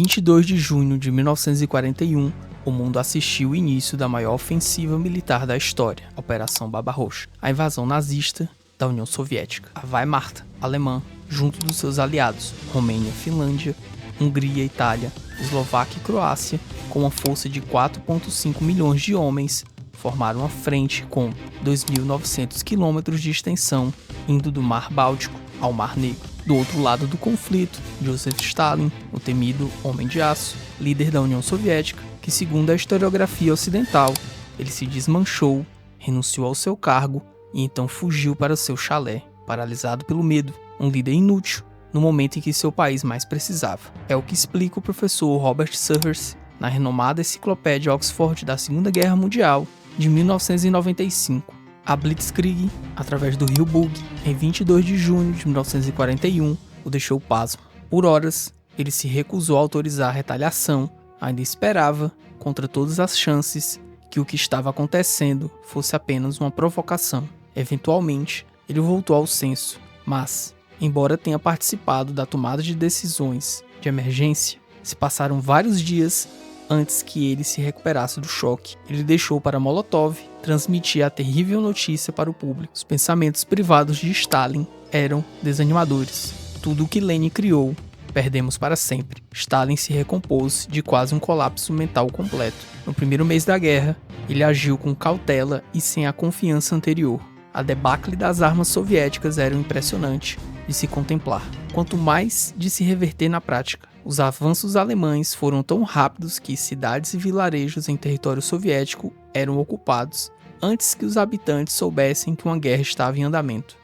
22 de junho de 1941, o mundo assistiu o início da maior ofensiva militar da história, Operação Barbarossa, a invasão nazista da União Soviética. A Wehrmacht alemã, junto dos seus aliados, Romênia, Finlândia, Hungria, Itália, Eslováquia e Croácia, com uma força de 4,5 milhões de homens, formaram uma frente com 2.900 quilômetros de extensão, indo do Mar Báltico ao Mar Negro. Do outro lado do conflito, Joseph Stalin, o temido Homem de Aço, líder da União Soviética, que segundo a historiografia ocidental, ele se desmanchou, renunciou ao seu cargo e então fugiu para seu chalé, paralisado pelo medo, um líder inútil, no momento em que seu país mais precisava. É o que explica o professor Robert Summers na renomada Enciclopédia Oxford da Segunda Guerra Mundial, de 1995. A Blitzkrieg, através do rio Bug, em 22 de junho de 1941, o deixou pasmo. Por horas, ele se recusou a autorizar a retaliação, ainda esperava, contra todas as chances, que o que estava acontecendo fosse apenas uma provocação. Eventualmente, ele voltou ao senso, mas, embora tenha participado da tomada de decisões de emergência, se passaram vários dias antes que ele se recuperasse do choque. Ele deixou para Molotov transmitir a terrível notícia para o público. Os pensamentos privados de Stalin eram desanimadores. Tudo o que Lenin criou, perdemos para sempre. Stalin se recompôs de quase um colapso mental completo. No primeiro mês da guerra, ele agiu com cautela e sem a confiança anterior. A debacle das armas soviéticas era impressionante de se contemplar, quanto mais de se reverter na prática. Os avanços alemães foram tão rápidos que cidades e vilarejos em território soviético eram ocupados antes que os habitantes soubessem que uma guerra estava em andamento.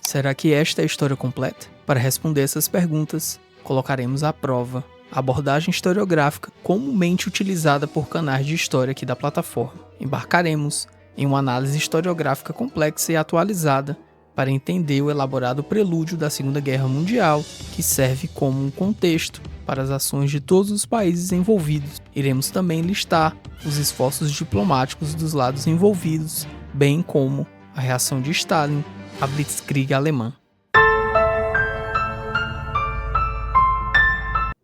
Será que esta é a história completa? Para responder essas perguntas, colocaremos à prova a abordagem historiográfica comumente utilizada por canais de história aqui da plataforma. Embarcaremos em uma análise historiográfica complexa e atualizada para entender o elaborado prelúdio da Segunda Guerra Mundial, que serve como um contexto para as ações de todos os países envolvidos. Iremos também listar os esforços diplomáticos dos lados envolvidos, bem como a reação de Stalin à Blitzkrieg alemã.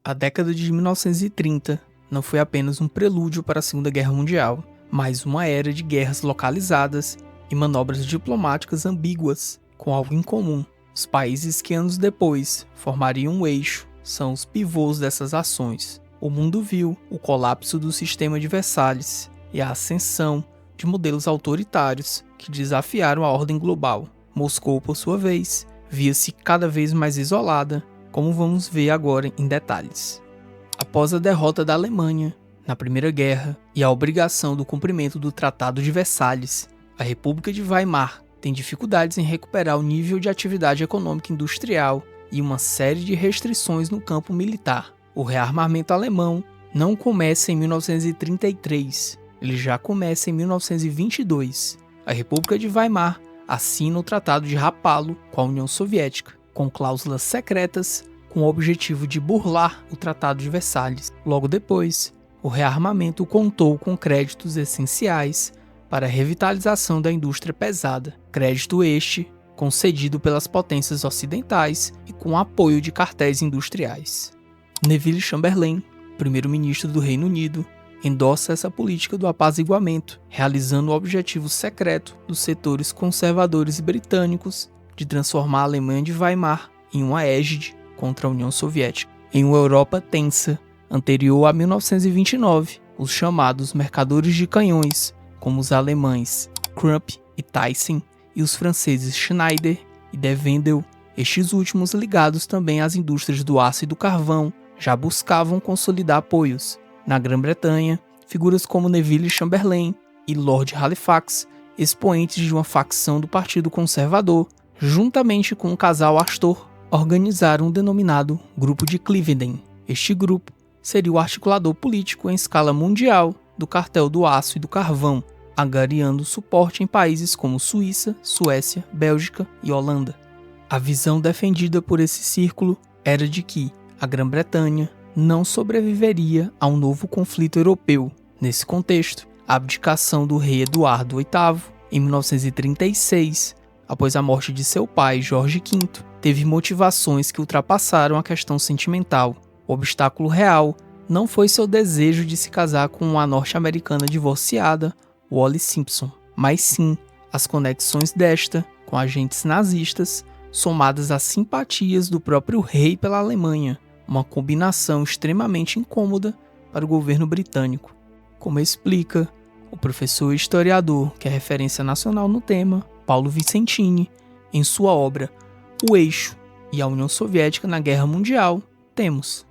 A década de 1930 não foi apenas um prelúdio para a Segunda Guerra Mundial, mas uma era de guerras localizadas e manobras diplomáticas ambíguas, com algo em comum. Os países que anos depois formariam um eixo são os pivôs dessas ações. O mundo viu o colapso do sistema de Versalhes e a ascensão de modelos autoritários que desafiaram a ordem global. Moscou, por sua vez, via-se cada vez mais isolada, como vamos ver agora em detalhes. Após a derrota da Alemanha na Primeira Guerra e a obrigação do cumprimento do Tratado de Versalhes, a República de Weimar tem dificuldades em recuperar o nível de atividade econômica e industrial e uma série de restrições no campo militar. O rearmamento alemão não começa em 1933, ele já começa em 1922. A República de Weimar assina o Tratado de Rapallo com a União Soviética, com cláusulas secretas com o objetivo de burlar o Tratado de Versalhes. Logo depois, o rearmamento contou com créditos essenciais para a revitalização da indústria pesada, crédito este concedido pelas potências ocidentais e com apoio de cartéis industriais. Neville Chamberlain, primeiro-ministro do Reino Unido, endossa essa política do apaziguamento, realizando o objetivo secreto dos setores conservadores britânicos de transformar a Alemanha de Weimar em uma égide contra a União Soviética. Em uma Europa tensa, anterior a 1929, os chamados mercadores de canhões, como os alemães Krupp e Thyssen, e os franceses Schneider e De Vendel, estes últimos ligados também às indústrias do aço e do carvão, já buscavam consolidar apoios. Na Grã-Bretanha, figuras como Neville Chamberlain e Lord Halifax, expoentes de uma facção do Partido Conservador, juntamente com o casal Astor, organizaram o denominado Grupo de Cliveden. Este grupo seria o articulador político em escala mundial do cartel do aço e do carvão, angariando suporte em países como Suíça, Suécia, Bélgica e Holanda. A visão defendida por esse círculo era de que a Grã-Bretanha não sobreviveria a um novo conflito europeu. Nesse contexto, a abdicação do rei Eduardo VIII, em 1936, após a morte de seu pai, Jorge V, teve motivações que ultrapassaram a questão sentimental. O obstáculo real não foi seu desejo de se casar com uma norte-americana divorciada, Wallis Simpson, mas sim as conexões desta com agentes nazistas, somadas às simpatias do próprio rei pela Alemanha, uma combinação extremamente incômoda para o governo britânico. Como explica o professor e historiador, que é referência nacional no tema, Paulo Vicentini, em sua obra O Eixo e a União Soviética na Guerra Mundial, temos: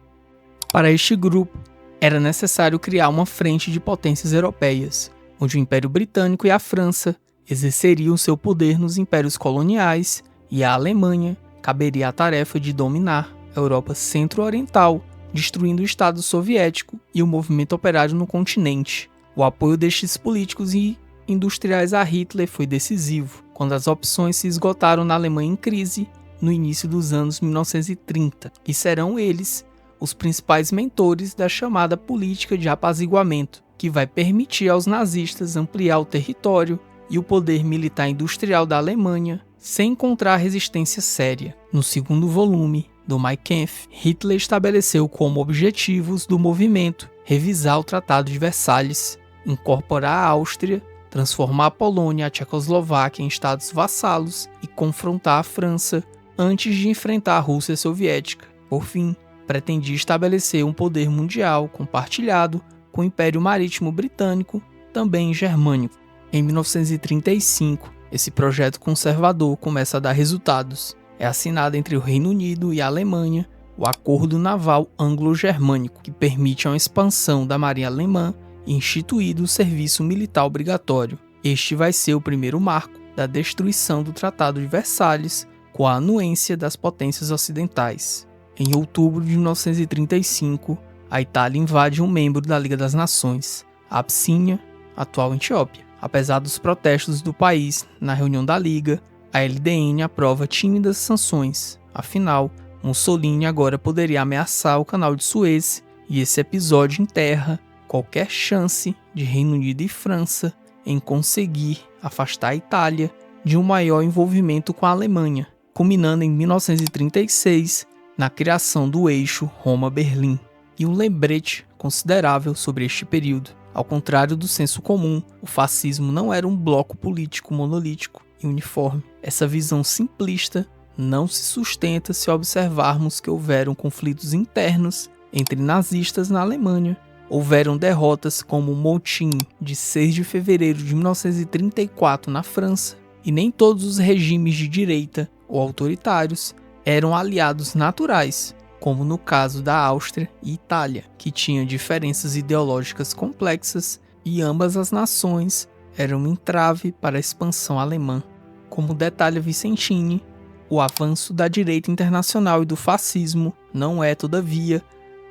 para este grupo, era necessário criar uma frente de potências europeias, onde o Império Britânico e a França exerceriam seu poder nos impérios coloniais e a Alemanha caberia a tarefa de dominar a Europa centro-oriental, destruindo o Estado soviético e o movimento operário no continente. O apoio destes políticos e industriais a Hitler foi decisivo, quando as opções se esgotaram na Alemanha em crise no início dos anos 1930, e serão eles os principais mentores da chamada política de apaziguamento, que vai permitir aos nazistas ampliar o território e o poder militar industrial da Alemanha sem encontrar resistência séria. No segundo volume do Mein Kampf, Hitler estabeleceu como objetivos do movimento revisar o Tratado de Versalhes, incorporar a Áustria, transformar a Polônia e a Tchecoslováquia em estados vassalos e confrontar a França antes de enfrentar a Rússia soviética. Por fim, pretendia estabelecer um poder mundial compartilhado com o Império Marítimo Britânico, também germânico. Em 1935, esse projeto conservador começa a dar resultados. É assinado entre o Reino Unido e a Alemanha o Acordo Naval Anglo-Germânico, que permite uma expansão da Marinha Alemã e instituído o serviço militar obrigatório. Este vai ser o primeiro marco da destruição do Tratado de Versalhes, com a anuência das potências ocidentais. Em outubro de 1935, a Itália invade um membro da Liga das Nações, a Abissínia, atual Etiópia. Apesar dos protestos do país na reunião da Liga, a LDN aprova tímidas sanções. Afinal, Mussolini agora poderia ameaçar o Canal de Suez, e esse episódio enterra qualquer chance de Reino Unido e França em conseguir afastar a Itália de um maior envolvimento com a Alemanha, culminando em 1936 na criação do eixo Roma-Berlim. E um lembrete considerável sobre este período. Ao contrário do senso comum, o fascismo não era um bloco político monolítico e uniforme. Essa visão simplista não se sustenta se observarmos que houveram conflitos internos entre nazistas na Alemanha, houveram derrotas como o motim de 6 de fevereiro de 1934 na França, e nem todos os regimes de direita ou autoritários eram aliados naturais, como no caso da Áustria e Itália, que tinham diferenças ideológicas complexas e ambas as nações eram um entrave para a expansão alemã. Como detalha Vicentini, o avanço da direita internacional e do fascismo não é, todavia,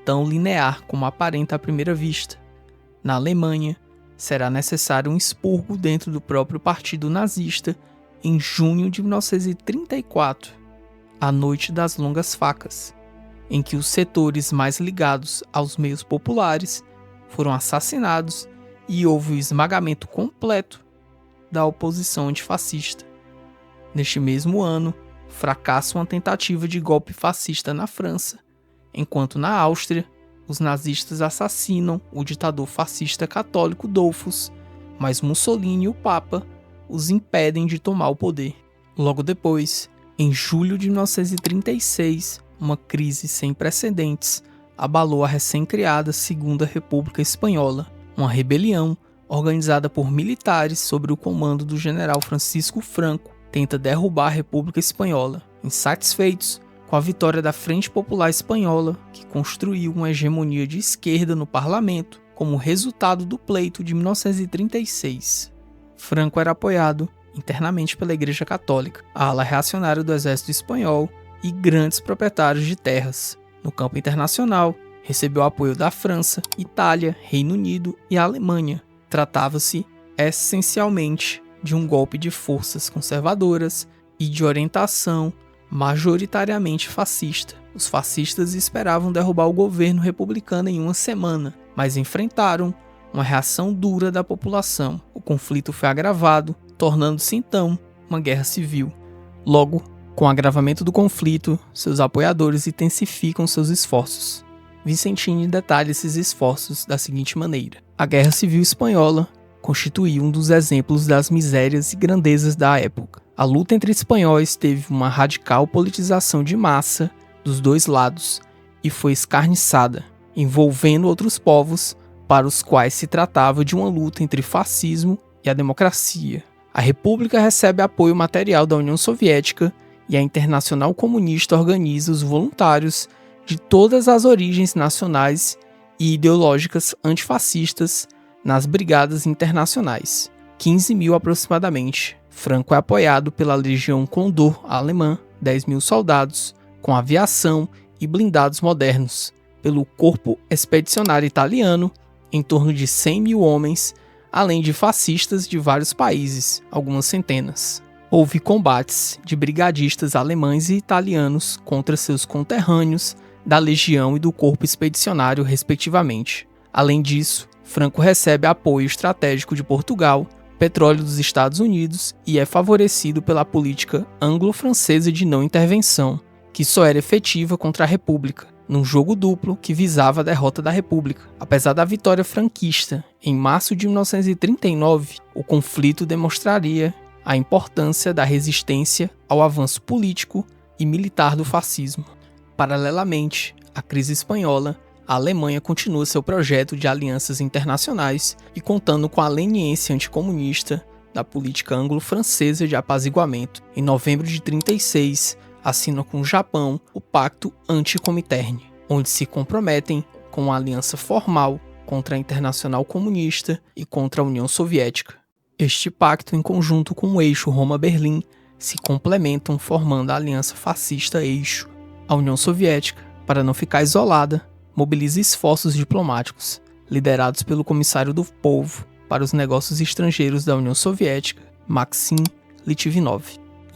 tão linear como aparenta à primeira vista. Na Alemanha, será necessário um expurgo dentro do próprio partido nazista em junho de 1934, a Noite das Longas Facas, em que os setores mais ligados aos meios populares foram assassinados e houve o esmagamento completo da oposição antifascista. Neste mesmo ano, fracassa uma tentativa de golpe fascista na França, enquanto na Áustria, os nazistas assassinam o ditador fascista católico Dollfuss, mas Mussolini e o Papa os impedem de tomar o poder. Logo depois, em julho de 1936, uma crise sem precedentes abalou a recém-criada Segunda República Espanhola, uma rebelião organizada por militares sob o comando do general Francisco Franco tenta derrubar a República Espanhola. Insatisfeitos com a vitória da Frente Popular Espanhola, que construiu uma hegemonia de esquerda no parlamento como resultado do pleito de 1936. Franco era apoiado internamente pela Igreja Católica, a ala reacionária do exército espanhol e grandes proprietários de terras. No campo internacional, recebeu apoio da França, Itália, Reino Unido e Alemanha. Tratava-se essencialmente de um golpe de forças conservadoras e de orientação majoritariamente fascista. Os fascistas esperavam derrubar o governo republicano em uma semana, mas enfrentaram uma reação dura da população. O conflito foi agravado, tornando-se então uma guerra civil. Logo, com o agravamento do conflito, seus apoiadores intensificam seus esforços. Vicentini detalha esses esforços da seguinte maneira: a Guerra Civil Espanhola constituiu um dos exemplos das misérias e grandezas da época. A luta entre espanhóis teve uma radical politização de massa dos dois lados e foi escarniçada, envolvendo outros povos para os quais se tratava de uma luta entre fascismo e a democracia. A República recebe apoio material da União Soviética e a Internacional Comunista organiza os voluntários de todas as origens nacionais e ideológicas antifascistas nas brigadas internacionais, 15 mil aproximadamente. Franco é apoiado pela Legião Condor alemã, 10 mil soldados, com aviação e blindados modernos, pelo Corpo Expedicionário Italiano, em torno de 100 mil homens, além de fascistas de vários países, algumas centenas. Houve combates de brigadistas alemães e italianos contra seus conterrâneos da Legião e do Corpo Expedicionário, respectivamente. Além disso, Franco recebe apoio estratégico de Portugal, petróleo dos Estados Unidos e é favorecido pela política anglo-francesa de não intervenção, que só era efetiva contra a República, num jogo duplo que visava a derrota da República. Apesar da vitória franquista, em março de 1939, o conflito demonstraria a importância da resistência ao avanço político e militar do fascismo. Paralelamente à crise espanhola, a Alemanha continua seu projeto de alianças internacionais e contando com a leniência anticomunista da política anglo-francesa de apaziguamento. Em novembro de 1936, assina com o Japão o Pacto Anti-Comintern, onde se comprometem com uma aliança formal contra a Internacional Comunista e contra a União Soviética. Este pacto, em conjunto com o eixo Roma-Berlim, se complementam formando a aliança fascista eixo. A União Soviética, para não ficar isolada, mobiliza esforços diplomáticos, liderados pelo Comissário do Povo para os Negócios Estrangeiros da União Soviética, Maxim Litvinov.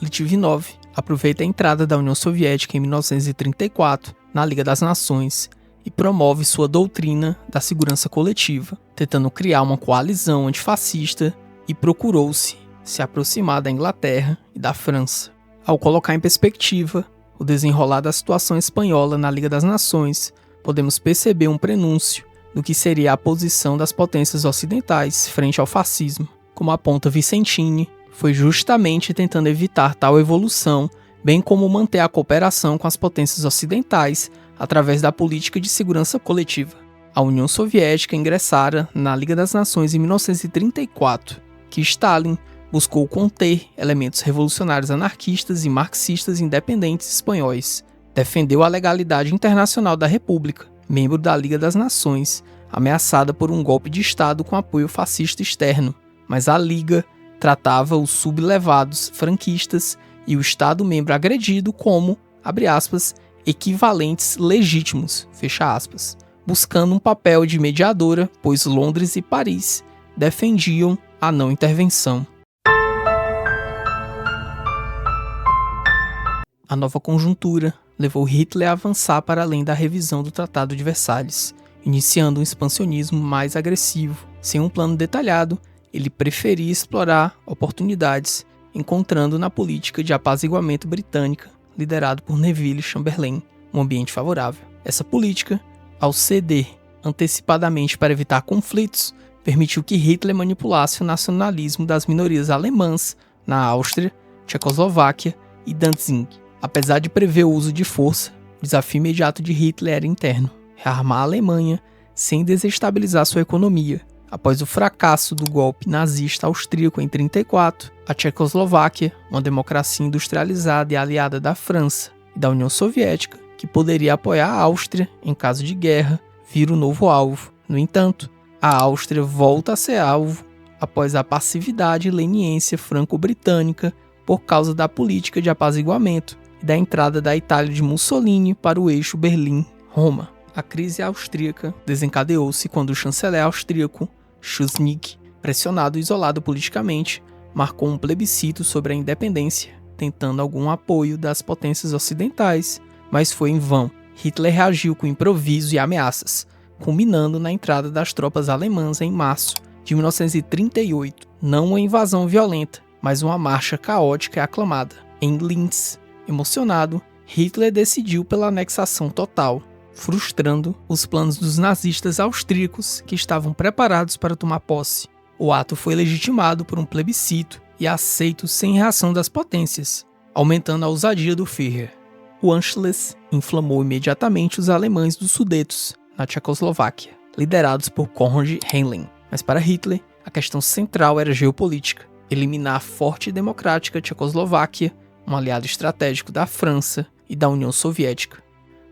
Litvinov aproveita a entrada da União Soviética em 1934 na Liga das Nações e promove sua doutrina da segurança coletiva, tentando criar uma coalizão antifascista e procurou-se se aproximar da Inglaterra e da França. Ao colocar em perspectiva o desenrolar da situação espanhola na Liga das Nações, podemos perceber um prenúncio do que seria a posição das potências ocidentais frente ao fascismo. Como aponta Vicentini, foi justamente tentando evitar tal evolução, bem como manter a cooperação com as potências ocidentais através da política de segurança coletiva. A União Soviética ingressara na Liga das Nações em 1934, que Stalin buscou conter elementos revolucionários anarquistas e marxistas independentes espanhóis. Defendeu a legalidade internacional da República, membro da Liga das Nações, ameaçada por um golpe de Estado com apoio fascista externo, mas a Liga tratava os sublevados franquistas e o Estado-membro agredido como, abre aspas, equivalentes legítimos, fecha aspas, buscando um papel de mediadora, pois Londres e Paris defendiam a não intervenção. A nova conjuntura levou Hitler a avançar para além da revisão do Tratado de Versalhes, iniciando um expansionismo mais agressivo. Sem um plano detalhado, ele preferia explorar oportunidades, encontrando na política de apaziguamento britânica, liderado por Neville Chamberlain, um ambiente favorável. Essa política, ao ceder antecipadamente para evitar conflitos, permitiu que Hitler manipulasse o nacionalismo das minorias alemãs na Áustria, Tchecoslováquia e Danzig. Apesar de prever o uso de força, o desafio imediato de Hitler era interno: rearmar a Alemanha sem desestabilizar sua economia. Após o fracasso do golpe nazista austríaco em 1934, a Tchecoslováquia, uma democracia industrializada e aliada da França e da União Soviética, que poderia apoiar a Áustria em caso de guerra, vira o novo alvo. No entanto, a Áustria volta a ser alvo após a passividade e leniência franco-britânica por causa da política de apaziguamento e da entrada da Itália de Mussolini para o eixo Berlim-Roma. A crise austríaca desencadeou-se quando o chanceler austríaco Schuschnigg, pressionado e isolado politicamente, marcou um plebiscito sobre a independência, tentando algum apoio das potências ocidentais, mas foi em vão. Hitler reagiu com improviso e ameaças, culminando na entrada das tropas alemãs em março de 1938. Não uma invasão violenta, mas uma marcha caótica e aclamada. Em Linz, emocionado, Hitler decidiu pela anexação total. frustrando os planos dos nazistas austríacos que estavam preparados para tomar posse. O ato foi legitimado por um plebiscito e aceito sem reação das potências, aumentando a ousadia do Führer. O Anschluss inflamou imediatamente os alemães dos Sudetos, na Tchecoslováquia, liderados por Konrad Henlein. Mas para Hitler, a questão central era geopolítica: eliminar a forte e democrática Tchecoslováquia, um aliado estratégico da França e da União Soviética.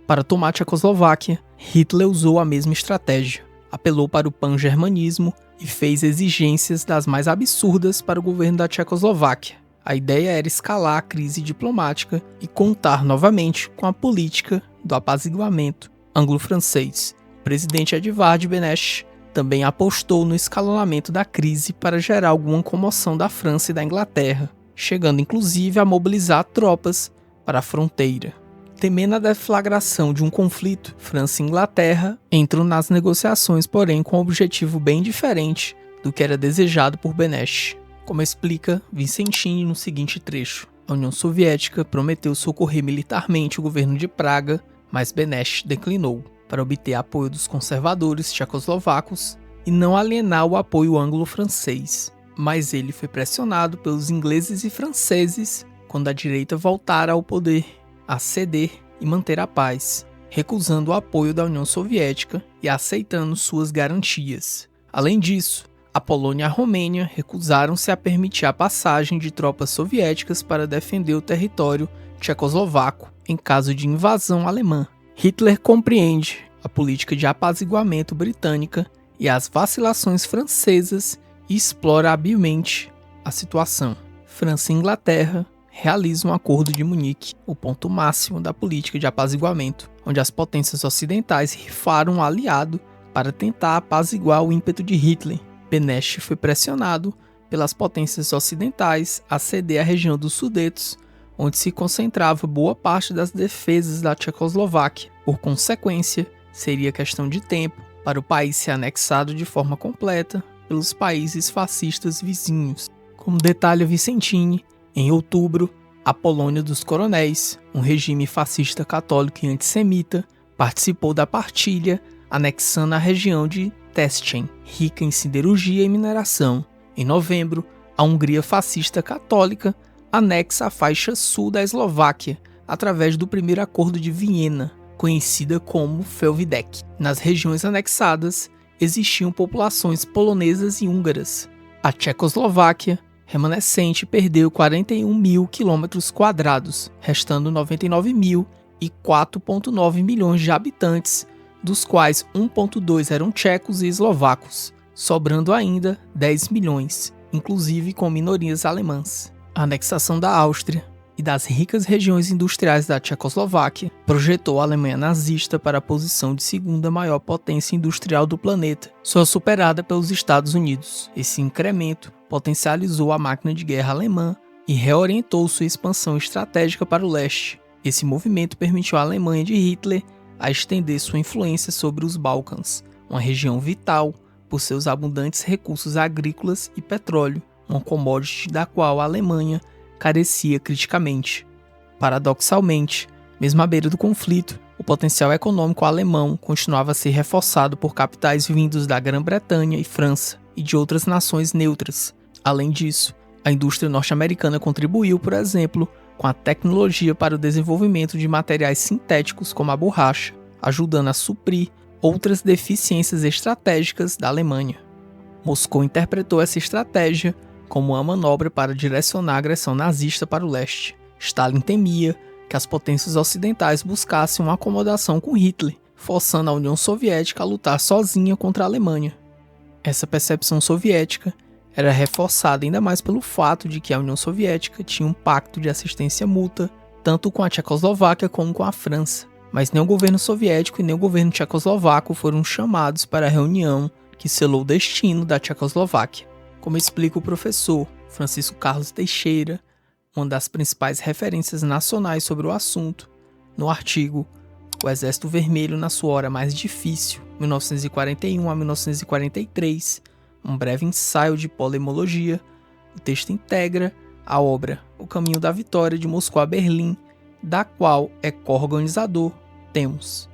Para tomar a Tchecoslováquia, Hitler usou a mesma estratégia. Apelou para o pan-germanismo e fez exigências das mais absurdas para o governo da Tchecoslováquia. A ideia era escalar a crise diplomática e contar novamente com a política do apaziguamento anglo-francês. O presidente Edvard Beneš também apostou no escalonamento da crise para gerar alguma comoção da França e da Inglaterra, chegando inclusive a mobilizar tropas para a fronteira. Temendo a deflagração de um conflito, França e Inglaterra entram nas negociações, porém com um objetivo bem diferente do que era desejado por Beneš. Como explica Vicentini no seguinte trecho: a União Soviética prometeu socorrer militarmente o governo de Praga, mas Beneš declinou, para obter apoio dos conservadores tchecoslovacos e não alienar o apoio anglo-francês. Mas ele foi pressionado pelos ingleses e franceses quando a direita voltara ao poder, a ceder e manter a paz, recusando o apoio da União Soviética e aceitando suas garantias. Além disso, a Polônia e a Romênia recusaram-se a permitir a passagem de tropas soviéticas para defender o território tchecoslovaco em caso de invasão alemã. Hitler compreende a política de apaziguamento britânica e as vacilações francesas e explora habilmente a situação. França e Inglaterra realizam o Acordo de Munique, o ponto máximo da política de apaziguamento, onde as potências ocidentais rifaram um aliado para tentar apaziguar o ímpeto de Hitler. Beneš foi pressionado pelas potências ocidentais a ceder a região dos Sudetos, onde se concentrava boa parte das defesas da Tchecoslováquia. Por consequência, seria questão de tempo para o país ser anexado de forma completa pelos países fascistas vizinhos. Como detalha Vicentini, em outubro, a Polônia dos Coronéis, um regime fascista católico e antissemita, participou da partilha, anexando a região de Teschen, rica em siderurgia e mineração. Em novembro, a Hungria fascista católica anexa a faixa sul da Eslováquia, através do primeiro Acordo de Viena, conhecida como Felvidek. Nas regiões anexadas, existiam populações polonesas e húngaras. A Tchecoslováquia remanescente perdeu 41 mil quilômetros quadrados, restando 99 mil e 4,9 milhões de habitantes, dos quais 1,2 eram tchecos e eslovacos, sobrando ainda 10 milhões, inclusive com minorias alemãs. A anexação da Áustria e das ricas regiões industriais da Tchecoslováquia projetou a Alemanha nazista para a posição de segunda maior potência industrial do planeta, só superada pelos Estados Unidos. Esse incremento potencializou a máquina de guerra alemã e reorientou sua expansão estratégica para o leste. Esse movimento permitiu à Alemanha de Hitler a estender sua influência sobre os Balcãs, uma região vital por seus abundantes recursos agrícolas e petróleo, uma commodity da qual a Alemanha carecia criticamente. Paradoxalmente, mesmo à beira do conflito, o potencial econômico alemão continuava a ser reforçado por capitais vindos da Grã-Bretanha e França e de outras nações neutras. Além disso, a indústria norte-americana contribuiu, por exemplo, com a tecnologia para o desenvolvimento de materiais sintéticos como a borracha, ajudando a suprir outras deficiências estratégicas da Alemanha. Moscou interpretou essa estratégia como uma manobra para direcionar a agressão nazista para o leste. Stalin temia que as potências ocidentais buscassem uma acomodação com Hitler, forçando a União Soviética a lutar sozinha contra a Alemanha. Essa percepção soviética era reforçada ainda mais pelo fato de que a União Soviética tinha um pacto de assistência mútua, tanto com a Tchecoslováquia como com a França, mas nem o governo soviético e nem o governo tchecoslovaco foram chamados para a reunião que selou o destino da Tchecoslováquia. Como explica o professor Francisco Carlos Teixeira, uma das principais referências nacionais sobre o assunto, no artigo O Exército Vermelho na sua hora mais difícil, 1941 a 1943, um breve ensaio de polemologia, o texto integra a obra O Caminho da Vitória de Moscou a Berlim, da qual é co-organizador Temos.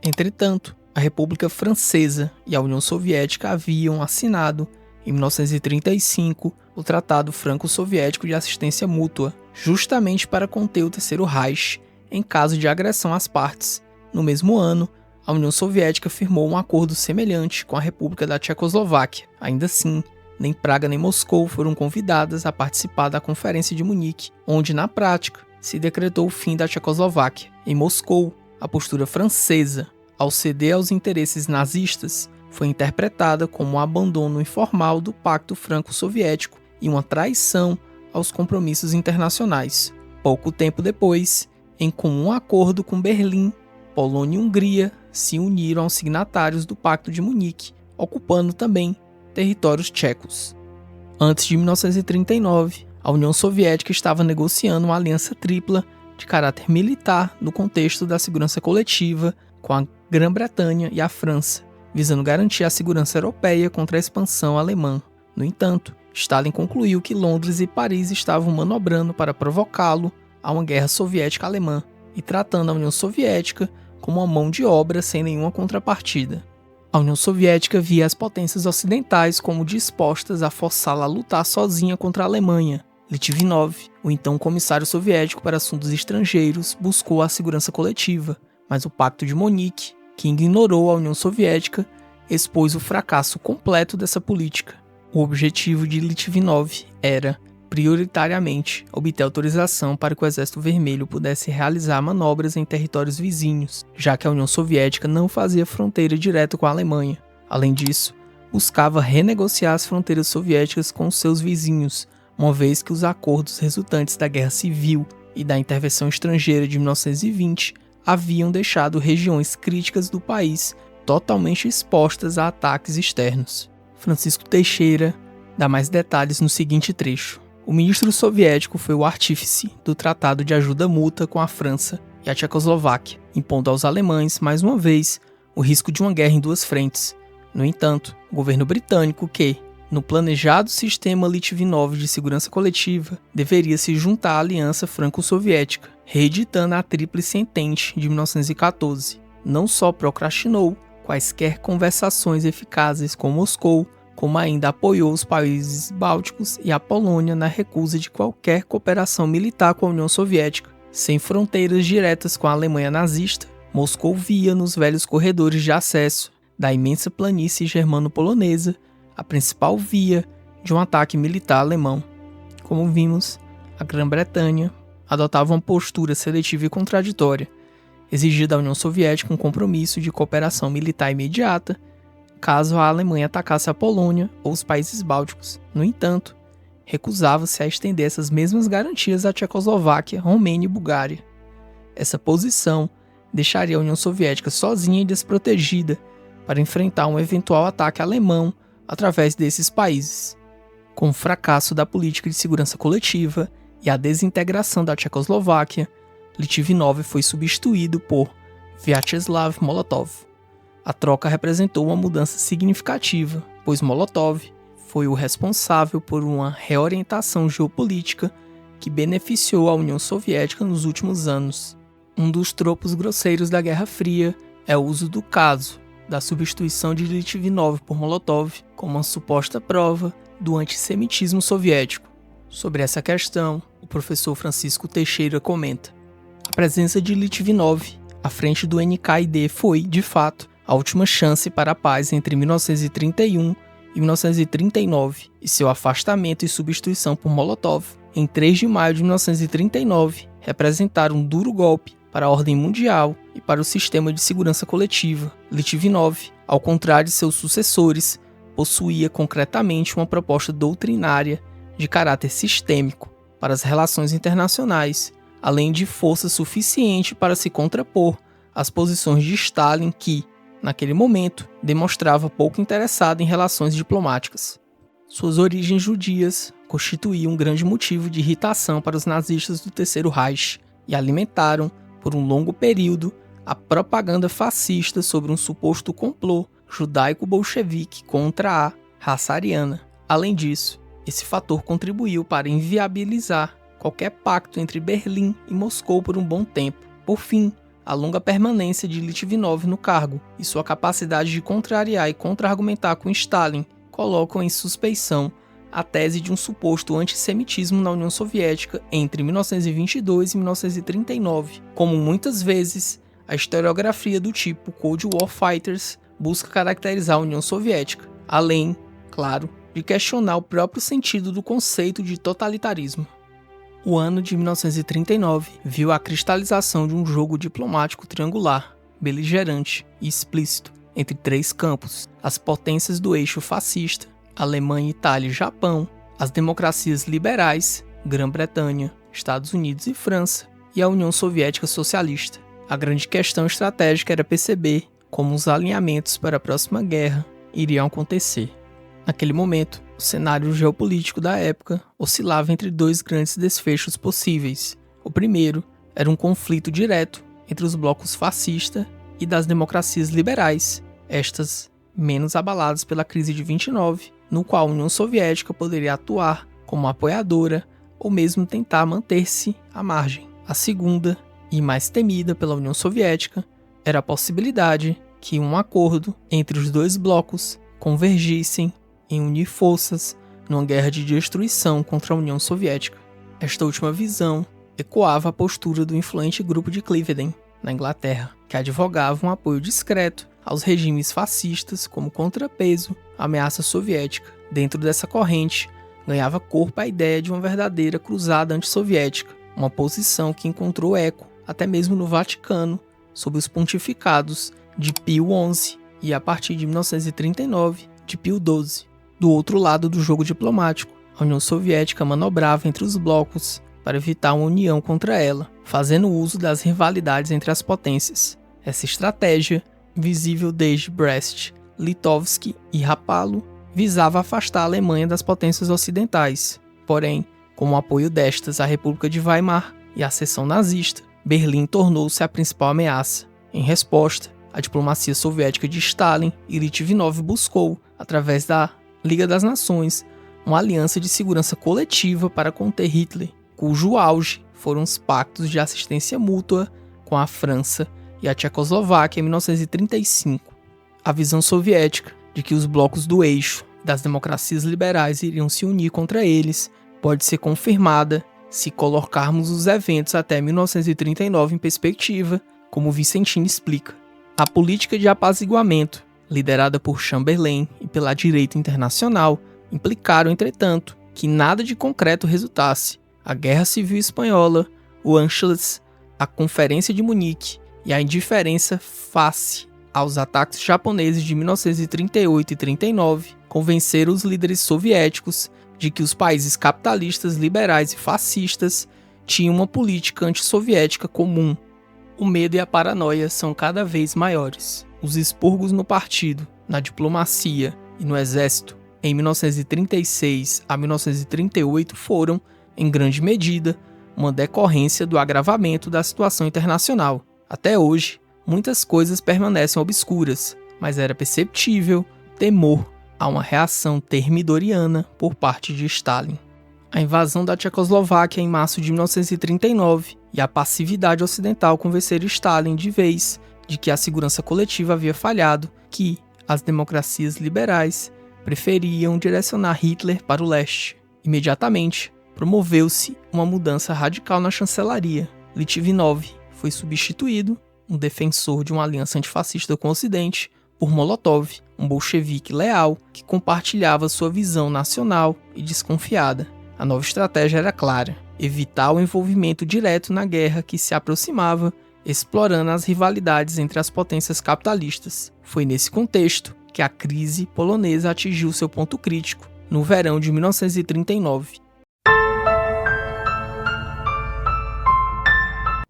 Entretanto, a República Francesa e a União Soviética haviam assinado, em 1935, o Tratado Franco-Soviético de Assistência Mútua, justamente para conter o Terceiro Reich em caso de agressão às partes. No mesmo ano, a União Soviética firmou um acordo semelhante com a República da Tchecoslováquia. Ainda assim, nem Praga nem Moscou foram convidadas a participar da Conferência de Munique, onde, na prática, se decretou o fim da Tchecoslováquia. Em Moscou, a postura francesa, ao ceder aos interesses nazistas, foi interpretada como um abandono informal do Pacto Franco-Soviético e uma traição aos compromissos internacionais. Pouco tempo depois, em comum acordo com Berlim, Polônia e Hungria se uniram aos signatários do Pacto de Munique, ocupando também territórios tchecos. Antes de 1939, a União Soviética estava negociando uma aliança tripla de caráter militar no contexto da segurança coletiva com a Grã-Bretanha e a França, visando garantir a segurança europeia contra a expansão alemã. No entanto, Stalin concluiu que Londres e Paris estavam manobrando para provocá-lo a uma guerra soviética-alemã e tratando a União Soviética como uma mão de obra sem nenhuma contrapartida. A União Soviética via as potências ocidentais como dispostas a forçá-la a lutar sozinha contra a Alemanha. Litvinov, o então comissário soviético para assuntos estrangeiros, buscou a segurança coletiva, mas o Pacto de Munique, que ignorou a União Soviética, expôs o fracasso completo dessa política. O objetivo de Litvinov era, prioritariamente, obter autorização para que o Exército Vermelho pudesse realizar manobras em territórios vizinhos, já que a União Soviética não fazia fronteira direta com a Alemanha. Além disso, buscava renegociar as fronteiras soviéticas com seus vizinhos, uma vez que os acordos resultantes da Guerra Civil e da intervenção estrangeira de 1920 haviam deixado regiões críticas do país totalmente expostas a ataques externos. Francisco Teixeira dá mais detalhes no seguinte trecho. O ministro soviético foi o artífice do Tratado de Ajuda Mútua com a França e a Tchecoslováquia, impondo aos alemães, mais uma vez, o risco de uma guerra em duas frentes. No entanto, o governo britânico que, no planejado sistema Litvinov de segurança coletiva, deveria se juntar à aliança franco-soviética, reeditando a Tríplice Entente de 1914. Não só procrastinou quaisquer conversações eficazes com Moscou, como ainda apoiou os países bálticos e a Polônia na recusa de qualquer cooperação militar com a União Soviética. Sem fronteiras diretas com a Alemanha nazista, Moscou via nos velhos corredores de acesso da imensa planície germano-polonesa a principal via de um ataque militar alemão. Como vimos, a Grã-Bretanha adotava uma postura seletiva e contraditória, exigia da União Soviética um compromisso de cooperação militar imediata caso a Alemanha atacasse a Polônia ou os países bálticos. No entanto, recusava-se a estender essas mesmas garantias à Tchecoslováquia, Romênia e Bulgária. Essa posição deixaria a União Soviética sozinha e desprotegida para enfrentar um eventual ataque alemão através desses países. Com o fracasso da política de segurança coletiva e a desintegração da Tchecoslováquia, Litvinov foi substituído por Vyacheslav Molotov. A troca representou uma mudança significativa, pois Molotov foi o responsável por uma reorientação geopolítica que beneficiou a União Soviética nos últimos anos. Um dos tropos grosseiros da Guerra Fria é o uso do caso da substituição de Litvinov por Molotov como uma suposta prova do antissemitismo soviético. Sobre essa questão, o professor Francisco Teixeira comenta: a presença de Litvinov à frente do NKVD foi, de fato, a última chance para a paz entre 1931 e 1939, e seu afastamento e substituição por Molotov, em 3 de maio de 1939, representaram um duro golpe para a ordem mundial e para o sistema de segurança coletiva. Litvinov, ao contrário de seus sucessores, possuía concretamente uma proposta doutrinária de caráter sistêmico para as relações internacionais, além de força suficiente para se contrapor às posições de Stalin que, naquele momento, demonstrava pouco interessado em relações diplomáticas. Suas origens judias constituíam um grande motivo de irritação para os nazistas do Terceiro Reich e alimentaram, por um longo período, a propaganda fascista sobre um suposto complô judaico-bolchevique contra a raça ariana. Além disso, esse fator contribuiu para inviabilizar qualquer pacto entre Berlim e Moscou por um bom tempo. Por fim, a longa permanência de Litvinov no cargo e sua capacidade de contrariar e contra-argumentar com Stalin colocam em suspeição a tese de um suposto antissemitismo na União Soviética entre 1922 e 1939, como muitas vezes a historiografia do tipo Cold War Fighters busca caracterizar a União Soviética, além, claro, de questionar o próprio sentido do conceito de totalitarismo. O ano de 1939 viu a cristalização de um jogo diplomático triangular, beligerante e explícito entre três campos: as potências do eixo fascista, Alemanha, Itália e Japão, as democracias liberais, Grã-Bretanha, Estados Unidos e França, e a União Soviética Socialista. A grande questão estratégica era perceber como os alinhamentos para a próxima guerra iriam acontecer. Naquele momento, o cenário geopolítico da época oscilava entre dois grandes desfechos possíveis. O primeiro era um conflito direto entre os blocos fascista e das democracias liberais, estas menos abaladas pela crise de 29, no qual a União Soviética poderia atuar como apoiadora ou mesmo tentar manter-se à margem. A segunda, e mais temida pela União Soviética, era a possibilidade que um acordo entre os dois blocos convergissem em unir forças numa guerra de destruição contra a União Soviética. Esta última visão ecoava a postura do influente grupo de Cleveland, na Inglaterra, que advogava um apoio discreto aos regimes fascistas como contrapeso à ameaça soviética. Dentro dessa corrente, ganhava corpo a ideia de uma verdadeira cruzada antissoviética, uma posição que encontrou eco até mesmo no Vaticano, sob os pontificados de Pio XI e, a partir de 1939, de Pio XII. Do outro lado do jogo diplomático, a União Soviética manobrava entre os blocos para evitar uma união contra ela, fazendo uso das rivalidades entre as potências. Essa estratégia, visível desde Brest, Litovsk e Rapallo, visava afastar a Alemanha das potências ocidentais. Porém, com o apoio destas à República de Weimar e à seção nazista, Berlim tornou-se a principal ameaça. Em resposta, a diplomacia soviética de Stalin e Litvinov buscou, através da Liga das Nações, uma aliança de segurança coletiva para conter Hitler, cujo auge foram os pactos de assistência mútua com a França e a Tchecoslováquia em 1935. A visão soviética de que os blocos do eixo das democracias liberais iriam se unir contra eles pode ser confirmada se colocarmos os eventos até 1939 em perspectiva, como Vicentin explica. A política de apaziguamento, liderada por Chamberlain e pela direita internacional, implicaram, entretanto, que nada de concreto resultasse. A Guerra Civil Espanhola, o Anschluss, a Conferência de Munique e a indiferença face aos ataques japoneses de 1938 e 39 convenceram os líderes soviéticos de que os países capitalistas, liberais e fascistas tinham uma política antissoviética comum. O medo e a paranoia são cada vez maiores. Os expurgos no partido, na diplomacia e no exército em 1936 a 1938 foram, em grande medida, uma decorrência do agravamento da situação internacional. Até hoje, muitas coisas permanecem obscuras, mas era perceptível temor a uma reação termidoriana por parte de Stalin. A invasão da Tchecoslováquia em março de 1939 e a passividade ocidental convenceram Stalin de vez de que a segurança coletiva havia falhado, que as democracias liberais preferiam direcionar Hitler para o leste. Imediatamente, promoveu-se uma mudança radical na chancelaria. Litvinov foi substituído, um defensor de uma aliança antifascista com o Ocidente, por Molotov, um bolchevique leal que compartilhava sua visão nacional e desconfiada. A nova estratégia era clara: evitar o envolvimento direto na guerra que se aproximava, explorando as rivalidades entre as potências capitalistas. Foi nesse contexto que a crise polonesa atingiu seu ponto crítico, no verão de 1939.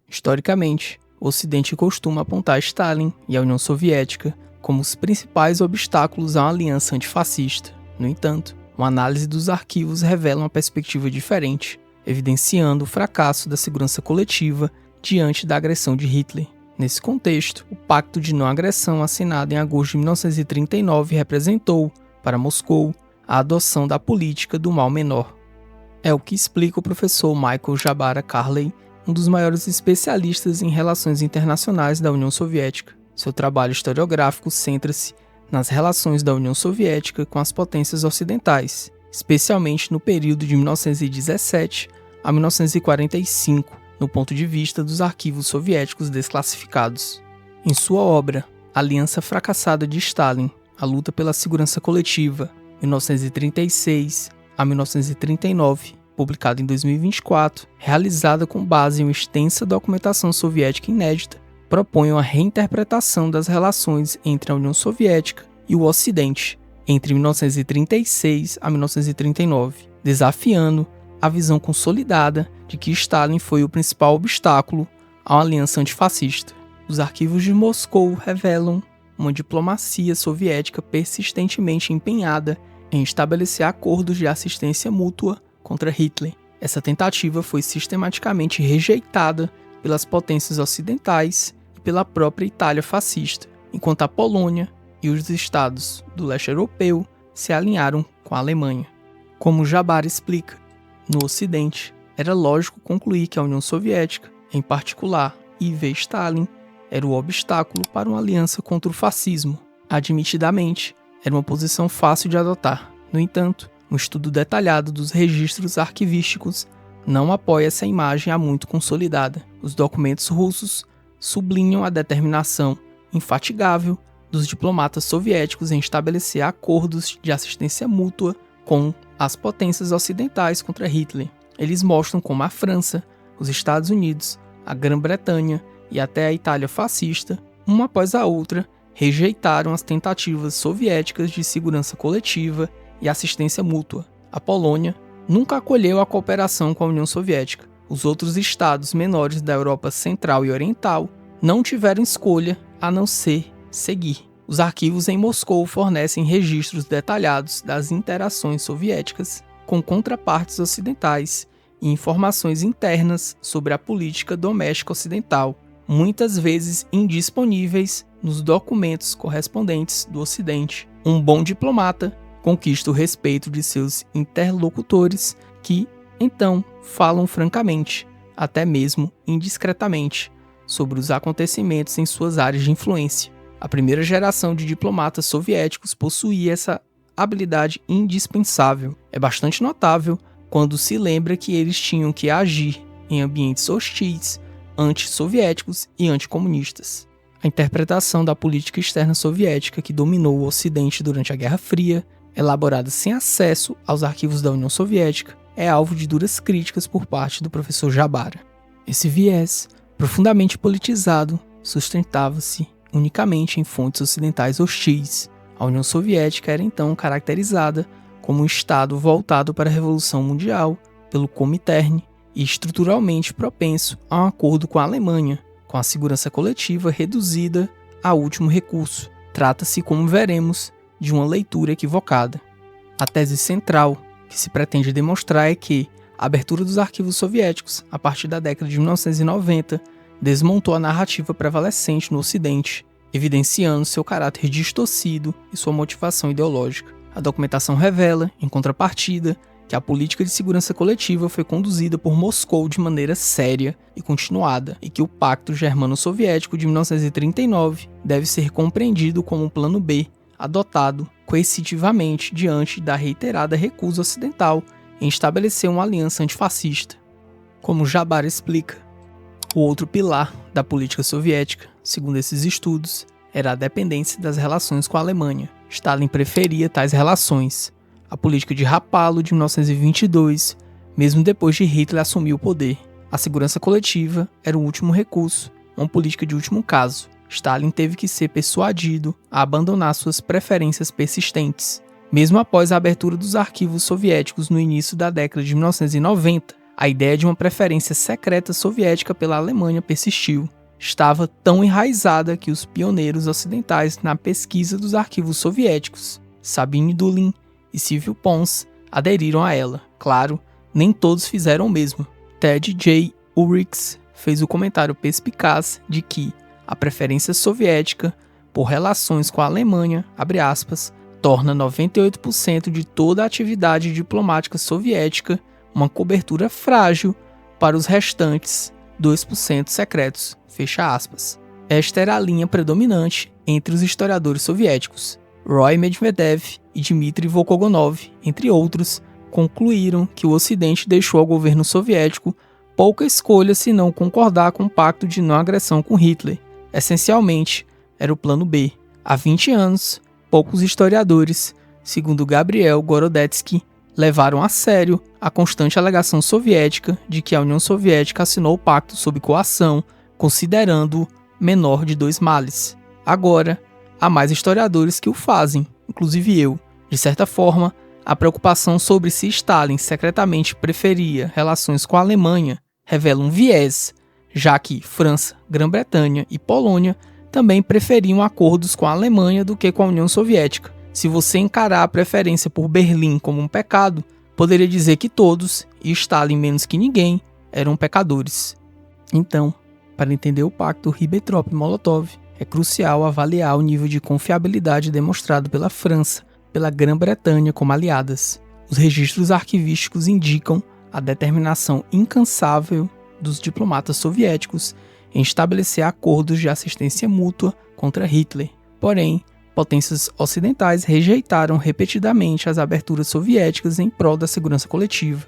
Historicamente, o Ocidente costuma apontar Stalin e a União Soviética como os principais obstáculos a uma aliança antifascista. No entanto, uma análise dos arquivos revela uma perspectiva diferente, evidenciando o fracasso da segurança coletiva diante da agressão de Hitler. Nesse contexto, o Pacto de Não Agressão assinado em agosto de 1939 representou, para Moscou, a adoção da política do mal menor. É o que explica o professor Michael Jabara Carley um dos maiores especialistas em relações internacionais da União Soviética. Seu trabalho historiográfico centra-se nas relações da União Soviética com as potências ocidentais, especialmente no período de 1917 a 1945, no ponto de vista dos arquivos soviéticos desclassificados. Em sua obra, Aliança Fracassada de Stalin, a luta pela segurança coletiva, 1936 a 1939, publicado em 2024, realizada com base em uma extensa documentação soviética inédita, propõe uma reinterpretação das relações entre a União Soviética e o Ocidente, entre 1936 a 1939, desafiando a visão consolidada de que Stalin foi o principal obstáculo a uma aliança antifascista. Os arquivos de Moscou revelam uma diplomacia soviética persistentemente empenhada em estabelecer acordos de assistência mútua contra Hitler. Essa tentativa foi sistematicamente rejeitada pelas potências ocidentais e pela própria Itália fascista, enquanto a Polônia e os estados do leste europeu se alinharam com a Alemanha. Como Jabár explica, no Ocidente, era lógico concluir que a União Soviética, em particular I.V. Stalin, era o obstáculo para uma aliança contra o fascismo. Admitidamente, era uma posição fácil de adotar. No entanto, um estudo detalhado dos registros arquivísticos não apoia essa imagem há muito consolidada. Os documentos russos sublinham a determinação infatigável dos diplomatas soviéticos em estabelecer acordos de assistência mútua com as potências ocidentais contra Hitler. Eles mostram como a França, os Estados Unidos, a Grã-Bretanha e até a Itália fascista, uma após a outra, rejeitaram as tentativas soviéticas de segurança coletiva e assistência mútua. A Polônia nunca acolheu a cooperação com a União Soviética. Os outros estados menores da Europa Central e Oriental não tiveram escolha a não ser seguir. Os arquivos em Moscou fornecem registros detalhados das interações soviéticas com contrapartes ocidentais e informações internas sobre a política doméstica ocidental, muitas vezes indisponíveis nos documentos correspondentes do Ocidente. Um bom diplomata conquista o respeito de seus interlocutores que, então, falam francamente, até mesmo indiscretamente, sobre os acontecimentos em suas áreas de influência. A primeira geração de diplomatas soviéticos possuía essa habilidade indispensável. É bastante notável quando se lembra que eles tinham que agir em ambientes hostis, anti-soviéticos e anticomunistas. A interpretação da política externa soviética que dominou o Ocidente durante a Guerra Fria, elaborada sem acesso aos arquivos da União Soviética, é alvo de duras críticas por parte do professor Jabár. Esse viés, profundamente politizado, sustentava-se unicamente em fontes ocidentais hostis. A União Soviética era então caracterizada como um Estado voltado para a Revolução Mundial pelo Comintern e estruturalmente propenso a um acordo com a Alemanha, com a segurança coletiva reduzida a último recurso. Trata-se, como veremos, de uma leitura equivocada. A tese central que se pretende demonstrar é que a abertura dos arquivos soviéticos, a partir da década de 1990, desmontou a narrativa prevalecente no Ocidente, evidenciando seu caráter distorcido e sua motivação ideológica. A documentação revela, em contrapartida, que a política de segurança coletiva foi conduzida por Moscou de maneira séria e continuada, e que o Pacto Germano-Soviético de 1939 deve ser compreendido como um plano B, adotado coercitivamente diante da reiterada recusa ocidental em estabelecer uma aliança antifascista. Como Jabár explica, o outro pilar da política soviética, segundo esses estudos, era a dependência das relações com a Alemanha. Stalin preferia tais relações. A política de Rapallo de 1922, mesmo depois de Hitler assumir o poder. A segurança coletiva era o último recurso, uma política de último caso. Stalin teve que ser persuadido a abandonar suas preferências persistentes. Mesmo após a abertura dos arquivos soviéticos no início da década de 1990, a ideia de uma preferência secreta soviética pela Alemanha persistiu. Estava tão enraizada que os pioneiros ocidentais na pesquisa dos arquivos soviéticos, Sabine Dulin e Silvio Pons, aderiram a ela. Claro, nem todos fizeram o mesmo. Ted J. Ulrichs fez o comentário perspicaz de que a preferência soviética por relações com a Alemanha, abre aspas, torna 98% de toda a atividade diplomática soviética uma cobertura frágil para os restantes 2% secretos, fecha aspas. Esta era a linha predominante entre os historiadores soviéticos. Roy Medvedev e Dmitry Volkogonov, entre outros, concluíram que o Ocidente deixou ao governo soviético pouca escolha senão concordar com o pacto de não agressão com Hitler. Essencialmente, era o plano B. Há 20 anos, poucos historiadores, segundo Gabriel Gorodetsky, levaram a sério a constante alegação soviética de que a União Soviética assinou o pacto sob coação, considerando-o menor de dois males. Agora, há mais historiadores que o fazem, inclusive eu. De certa forma, a preocupação sobre se Stalin secretamente preferia relações com a Alemanha revela um viés, já que França, Grã-Bretanha e Polônia também preferiam acordos com a Alemanha do que com a União Soviética. Se você encarar a preferência por Berlim como um pecado, poderia dizer que todos, e Stalin menos que ninguém, eram pecadores. Então, para entender o pacto Ribbentrop-Molotov, é crucial avaliar o nível de confiabilidade demonstrado pela França, pela Grã-Bretanha como aliadas. Os registros arquivísticos indicam a determinação incansável dos diplomatas soviéticos em estabelecer acordos de assistência mútua contra Hitler. Porém, potências ocidentais rejeitaram repetidamente as aberturas soviéticas em prol da segurança coletiva.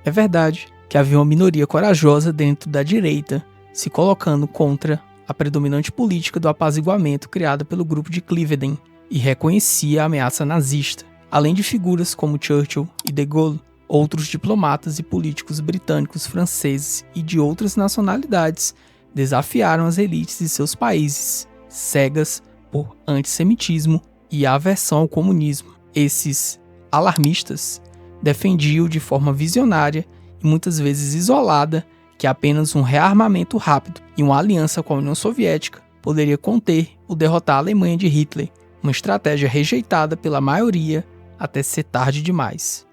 É verdade que havia uma minoria corajosa dentro da direita, se colocando contra a predominante política do apaziguamento criada pelo grupo de Cleveland e reconhecia a ameaça nazista. Além de figuras como Churchill e de Gaulle, outros diplomatas e políticos britânicos, franceses e de outras nacionalidades desafiaram as elites de seus países, cegas por antissemitismo e aversão ao comunismo. Esses alarmistas defendiam de forma visionária e muitas vezes isolada que apenas um rearmamento rápido e uma aliança com a União Soviética poderia conter ou derrotar a Alemanha de Hitler, uma estratégia rejeitada pela maioria até ser tarde demais.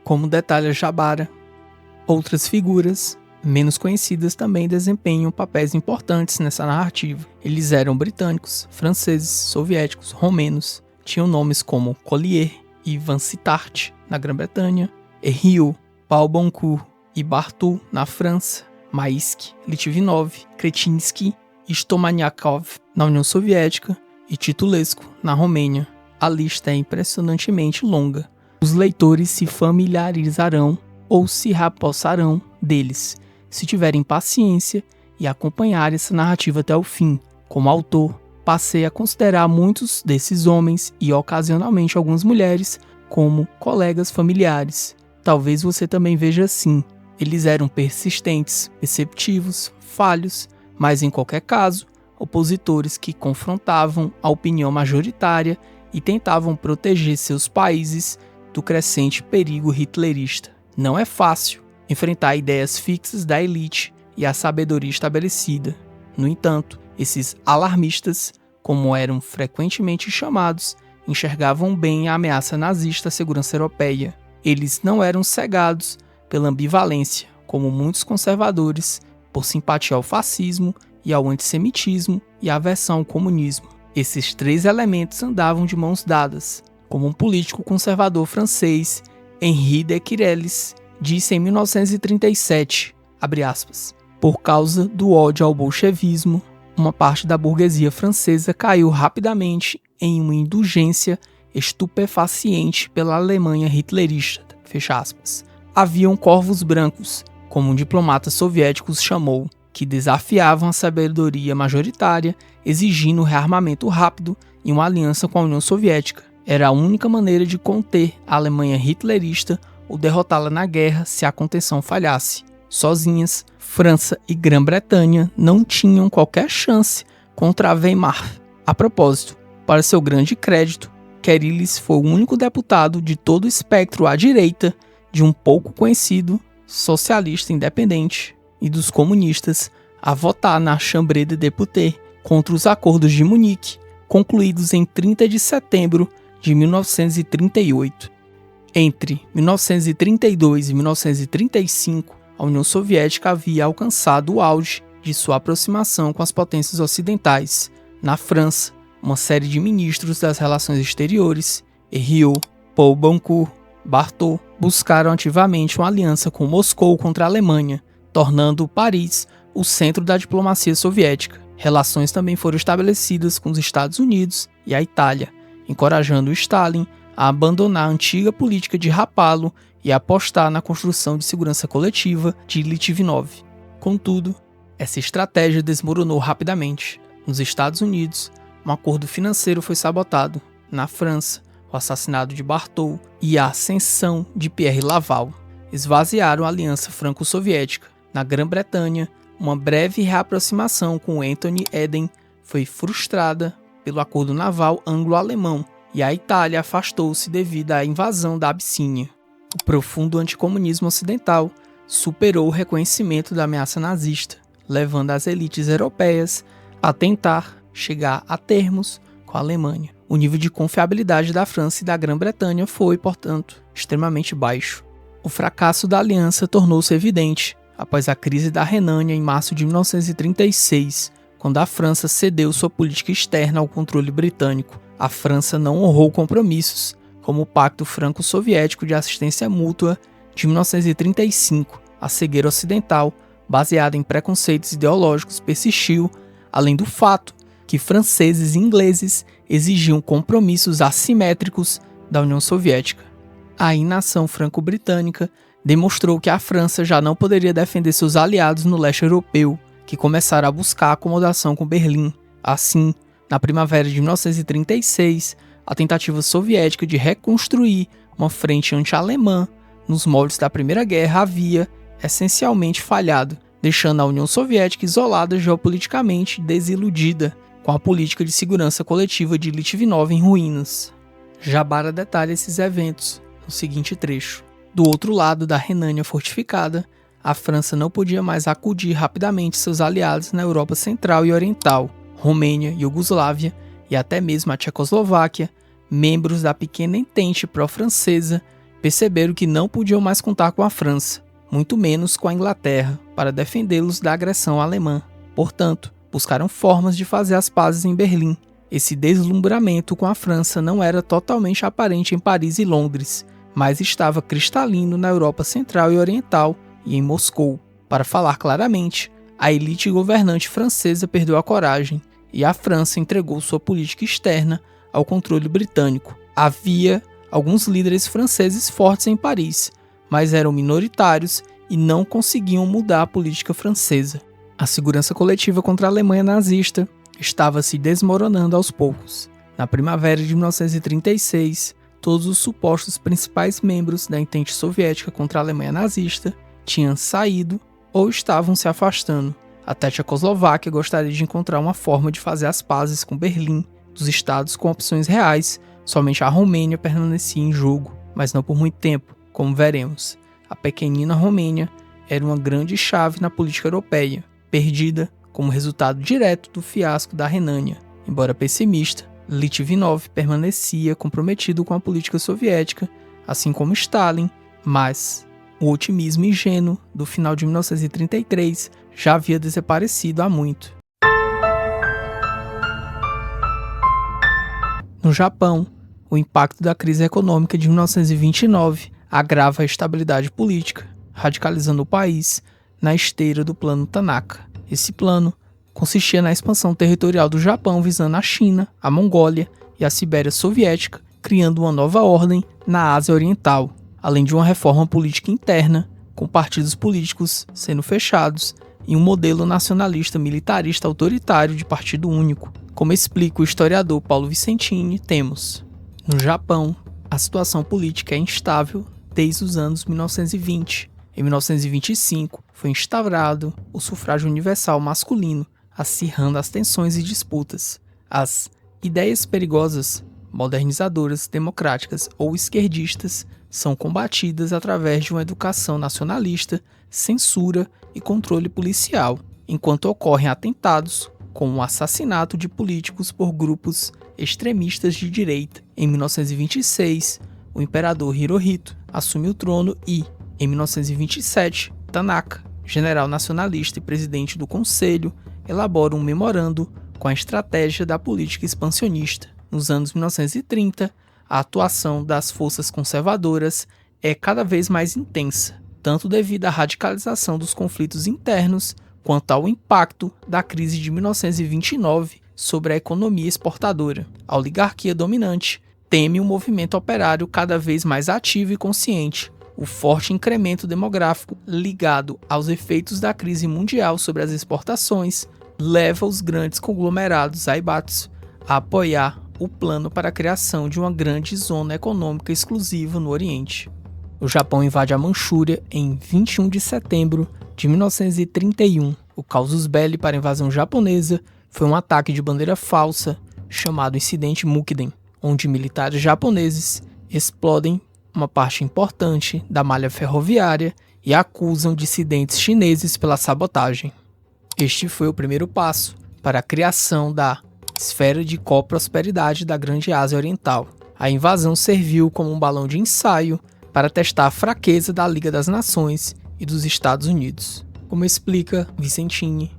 Como detalha Jabara, outras figuras menos conhecidas também desempenham papéis importantes nessa narrativa. Eles eram britânicos, franceses, soviéticos, romenos, tinham nomes como Collier e Vansittart na Grã-Bretanha, Herriot, Paul Boncourt e Barthou na França, Maisky, Litvinov, Kretinsky e Stomaniakov na União Soviética e Titulescu na Romênia. A lista é impressionantemente longa. Os leitores se familiarizarão ou se repossarão deles, se tiverem paciência e acompanhar essa narrativa até o fim. Como autor, passei a considerar muitos desses homens e ocasionalmente algumas mulheres como colegas familiares. Talvez você também veja assim. Eles eram persistentes, perceptivos, falhos, mas em qualquer caso, opositores que confrontavam a opinião majoritária e tentavam proteger seus países do crescente perigo hitlerista. Não é fácil enfrentar ideias fixas da elite e a sabedoria estabelecida. No entanto, esses alarmistas, como eram frequentemente chamados, enxergavam bem a ameaça nazista à segurança europeia. Eles não eram cegados pela ambivalência, como muitos conservadores, por simpatia ao fascismo e ao antissemitismo e aversão ao comunismo. Esses três elementos andavam de mãos dadas, como um político conservador francês, Henri de Quirelles, disse em 1937, abre aspas, por causa do ódio ao bolchevismo, uma parte da burguesia francesa caiu rapidamente em uma indulgência estupefaciente pela Alemanha hitlerista, fecha aspas. Haviam corvos brancos, como um diplomata soviético os chamou, que desafiavam a sabedoria majoritária, exigindo rearmamento rápido e uma aliança com a União Soviética. Era a única maneira de conter a Alemanha hitlerista ou derrotá-la na guerra se a contenção falhasse. Sozinhas, França e Grã-Bretanha não tinham qualquer chance contra a Weimar. A propósito, para seu grande crédito, Querelles foi o único deputado de todo o espectro à direita de um pouco conhecido socialista independente e dos comunistas a votar na Chambre des Députés contra os acordos de Munique, concluídos em 30 de setembro de 1938. Entre 1932 e 1935, a União Soviética havia alcançado o auge de sua aproximação com as potências ocidentais. Na França, uma série de ministros das relações exteriores, Herriot, Paul Boncourt, Barthou, buscaram ativamente uma aliança com Moscou contra a Alemanha, tornando Paris o centro da diplomacia soviética. Relações também foram estabelecidas com os Estados Unidos e a Itália, encorajando Stalin a abandonar a antiga política de rapá-lo e apostar na construção de segurança coletiva de Litvinov. Contudo, essa estratégia desmoronou rapidamente. Nos Estados Unidos, um acordo financeiro foi sabotado. Na França, o assassinato de Barthol e a ascensão de Pierre Laval esvaziaram a aliança franco-soviética. Na Grã-Bretanha, uma breve reaproximação com Anthony Eden foi frustrada pelo acordo naval anglo-alemão e a Itália afastou-se devido à invasão da Abissínia. O profundo anticomunismo ocidental superou o reconhecimento da ameaça nazista, levando as elites europeias a tentar chegar a termos com a Alemanha. O nível de confiabilidade da França e da Grã-Bretanha foi, portanto, extremamente baixo. O fracasso da aliança tornou-se evidente após a crise da Renânia em março de 1936, quando a França cedeu sua política externa ao controle britânico. A França não honrou compromissos, como o Pacto Franco-Soviético de Assistência Mútua de 1935. A cegueira ocidental, baseada em preconceitos ideológicos, persistiu, além do fato que franceses e ingleses exigiam compromissos assimétricos da União Soviética. A inação franco-britânica demonstrou que a França já não poderia defender seus aliados no leste europeu, que começaram a buscar acomodação com Berlim. Assim, na primavera de 1936, a tentativa soviética de reconstruir uma frente anti-alemã nos moldes da Primeira Guerra havia essencialmente falhado, deixando a União Soviética isolada geopoliticamente e desiludida, com a política de segurança coletiva de Litvinov em ruínas. Jabara detalha esses eventos no seguinte trecho. Do outro lado da Renânia fortificada, a França não podia mais acudir rapidamente seus aliados na Europa Central e Oriental, Romênia, Iugoslávia e até mesmo a Tchecoslováquia, membros da pequena entente pró-francesa, perceberam que não podiam mais contar com a França, muito menos com a Inglaterra, para defendê-los da agressão alemã. Portanto, buscaram formas de fazer as pazes em Berlim. Esse deslumbramento com a França não era totalmente aparente em Paris e Londres, mas estava cristalino na Europa Central e Oriental e em Moscou. Para falar claramente, a elite governante francesa perdeu a coragem e a França entregou sua política externa ao controle britânico. Havia alguns líderes franceses fortes em Paris, mas eram minoritários e não conseguiam mudar a política francesa. A segurança coletiva contra a Alemanha nazista estava se desmoronando aos poucos. Na primavera de 1936, todos os supostos principais membros da entente soviética contra a Alemanha nazista tinham saído ou estavam se afastando. Até a Tchecoslováquia gostaria de encontrar uma forma de fazer as pazes com Berlim. Dos estados com opções reais, somente a Romênia permanecia em jogo, mas não por muito tempo, como veremos. A pequenina Romênia era uma grande chave na política europeia, perdida como resultado direto do fiasco da Renânia. Embora pessimista, Litvinov permanecia comprometido com a política soviética, assim como Stalin, mas o otimismo ingênuo do final de 1933 já havia desaparecido há muito. No Japão, o impacto da crise econômica de 1929 agrava a estabilidade política, radicalizando o país na esteira do Plano Tanaka. Esse plano consistia na expansão territorial do Japão visando a China, a Mongólia e a Sibéria Soviética, criando uma nova ordem na Ásia Oriental, além de uma reforma política interna, com partidos políticos sendo fechados e um modelo nacionalista militarista autoritário de partido único. Como explica o historiador Paulo Vicentini, temos: no Japão, a situação política é instável desde os anos 1920. Em 1925, foi instaurado o sufrágio universal masculino, acirrando as tensões e disputas. As ideias perigosas, modernizadoras, democráticas ou esquerdistas são combatidas através de uma educação nacionalista, censura e controle policial, enquanto ocorrem atentados, como o assassinato de políticos por grupos extremistas de direita. Em 1926, o imperador Hirohito assume o trono e, em 1927, Tanaka, general nacionalista e presidente do Conselho, elabora um memorando com a estratégia da política expansionista. Nos anos 1930, a atuação das forças conservadoras é cada vez mais intensa, tanto devido à radicalização dos conflitos internos quanto ao impacto da crise de 1929 sobre a economia exportadora. A oligarquia dominante teme um movimento operário cada vez mais ativo e consciente. O forte incremento demográfico ligado aos efeitos da crise mundial sobre as exportações leva os grandes conglomerados aibatsu a apoiar o plano para a criação de uma grande zona econômica exclusiva no Oriente. O Japão invade a Manchúria em 21 de setembro de 1931. O casus belli para a invasão japonesa foi um ataque de bandeira falsa chamado Incidente Mukden, onde militares japoneses explodem uma parte importante da malha ferroviária e acusam dissidentes chineses pela sabotagem. Este foi o primeiro passo para a criação da Esfera de Coprosperidade da Grande Ásia Oriental. A invasão serviu como um balão de ensaio para testar a fraqueza da Liga das Nações e dos Estados Unidos. Como explica Vicentini,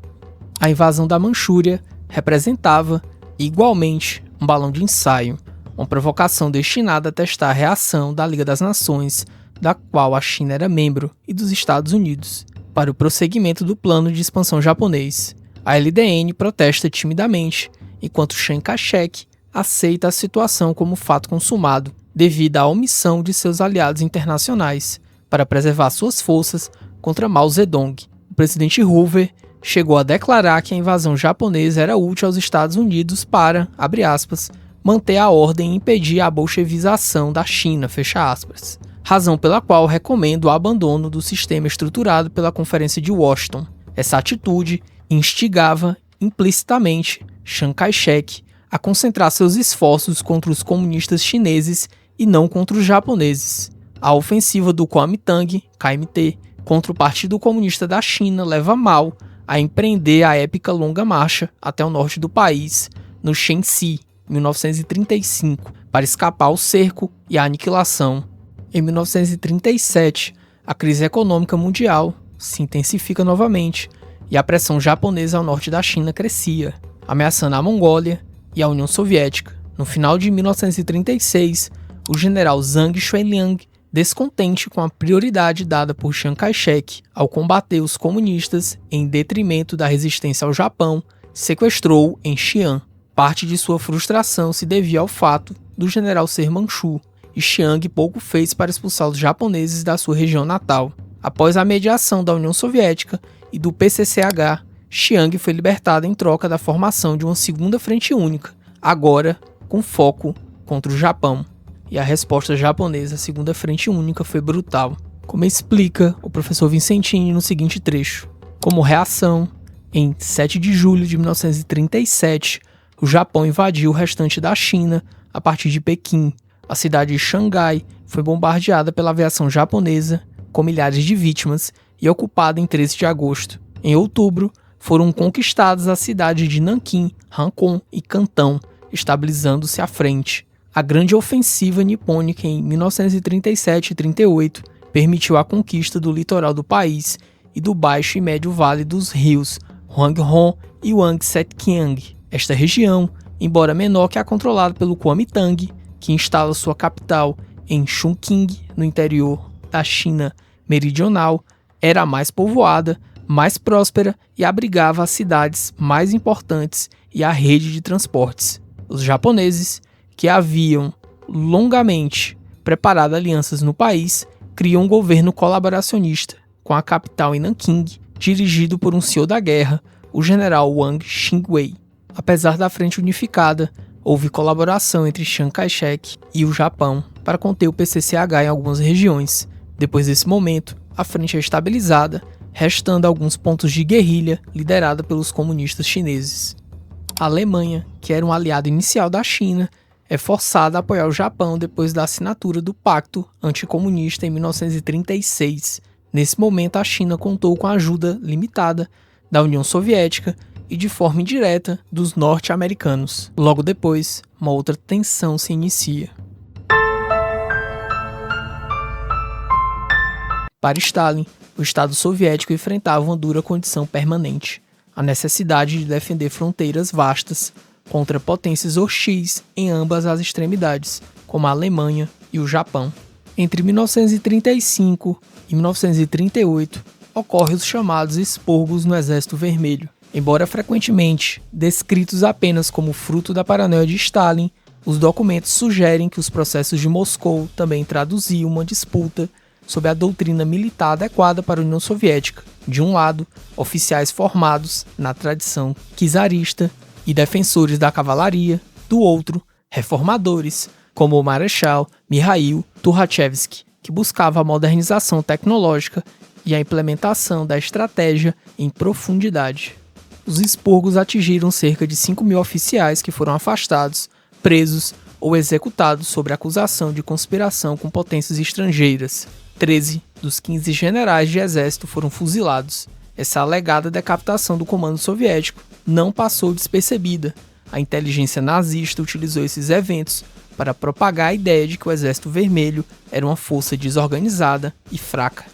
a invasão da Manchúria representava, igualmente, um balão de ensaio, uma provocação destinada a testar a reação da Liga das Nações, da qual a China era membro, e dos Estados Unidos, para o prosseguimento do plano de expansão japonês. A LDN protesta timidamente, enquanto Chiang Kai-shek aceita a situação como fato consumado, devido à omissão de seus aliados internacionais para preservar suas forças contra Mao Zedong. O presidente Hoover chegou a declarar que a invasão japonesa era útil aos Estados Unidos para, abre aspas, manter a ordem e impedir a bolchevização da China, fecha aspas. Razão pela qual recomendo o abandono do sistema estruturado pela Conferência de Washington. Essa atitude instigava implicitamente Chiang Kai-shek a concentrar seus esforços contra os comunistas chineses e não contra os japoneses. A ofensiva do Kuomintang, KMT, contra o Partido Comunista da China leva Mao a empreender a épica longa marcha até o norte do país, no Shenxi, 1935, para escapar ao cerco e à aniquilação. Em 1937, a crise econômica mundial se intensifica novamente e a pressão japonesa ao norte da China crescia, ameaçando a Mongólia e a União Soviética. No final de 1936, o general Zhang Xueliang, descontente com a prioridade dada por Chiang Kai-shek ao combater os comunistas em detrimento da resistência ao Japão, sequestrou em Xi'an. Parte de sua frustração se devia ao fato do general ser manchu, e Chiang pouco fez para expulsar os japoneses da sua região natal. Após a mediação da União Soviética e do PCCH, Chiang foi libertado em troca da formação de uma segunda frente única, agora com foco contra o Japão. E a resposta japonesa à segunda frente única foi brutal, como explica o professor Vicentini no seguinte trecho. Como reação, em 7 de julho de 1937, o Japão invadiu o restante da China a partir de Pequim. A cidade de Xangai foi bombardeada pela aviação japonesa, com milhares de vítimas, e ocupada em 13 de agosto. Em outubro, foram conquistadas as cidades de Nanquim, Hankong e Cantão, estabilizando-se à frente. A grande ofensiva nipônica em 1937 e 38 permitiu a conquista do litoral do país e do baixo e médio vale dos rios Hwangho e Yangtze-Kiang. Esta região, embora menor que a controlada pelo Kuomintang, que instala sua capital em Chongqing, no interior da China meridional, era a mais povoada, mais próspera e abrigava as cidades mais importantes e a rede de transportes. Os japoneses, que haviam longamente preparado alianças no país, criam um governo colaboracionista, com a capital em Nanquim, dirigido por um senhor da guerra, o general Wang Xingwei. Apesar da frente unificada, houve colaboração entre Chiang Kai-shek e o Japão para conter o PCCH em algumas regiões. Depois desse momento, a frente é estabilizada, restando alguns pontos de guerrilha liderada pelos comunistas chineses. A Alemanha, que era um aliado inicial da China, é forçada a apoiar o Japão depois da assinatura do Pacto Anticomunista em 1936. Nesse momento, a China contou com a ajuda limitada da União Soviética e de forma indireta dos norte-americanos. Logo depois, uma outra tensão se inicia. Para Stalin, o Estado soviético enfrentava uma dura condição permanente, a necessidade de defender fronteiras vastas contra potências hostis em ambas as extremidades, como a Alemanha e o Japão. Entre 1935 e 1938, ocorrem os chamados expurgos no Exército Vermelho. Embora frequentemente descritos apenas como fruto da paranoia de Stalin, os documentos sugerem que os processos de Moscou também traduziam uma disputa sobre a doutrina militar adequada para a União Soviética. De um lado, oficiais formados na tradição czarista e defensores da cavalaria; do outro, reformadores, como o Marechal Mikhail Tukhachevsky, que buscava a modernização tecnológica e a implementação da estratégia em profundidade. Os expurgos atingiram cerca de 5.000 oficiais que foram afastados, presos ou executados sob acusação de conspiração com potências estrangeiras. 13 dos 15 generais de exército foram fuzilados. Essa alegada decapitação do comando soviético não passou despercebida. A inteligência nazista utilizou esses eventos para propagar a ideia de que o Exército Vermelho era uma força desorganizada e fraca.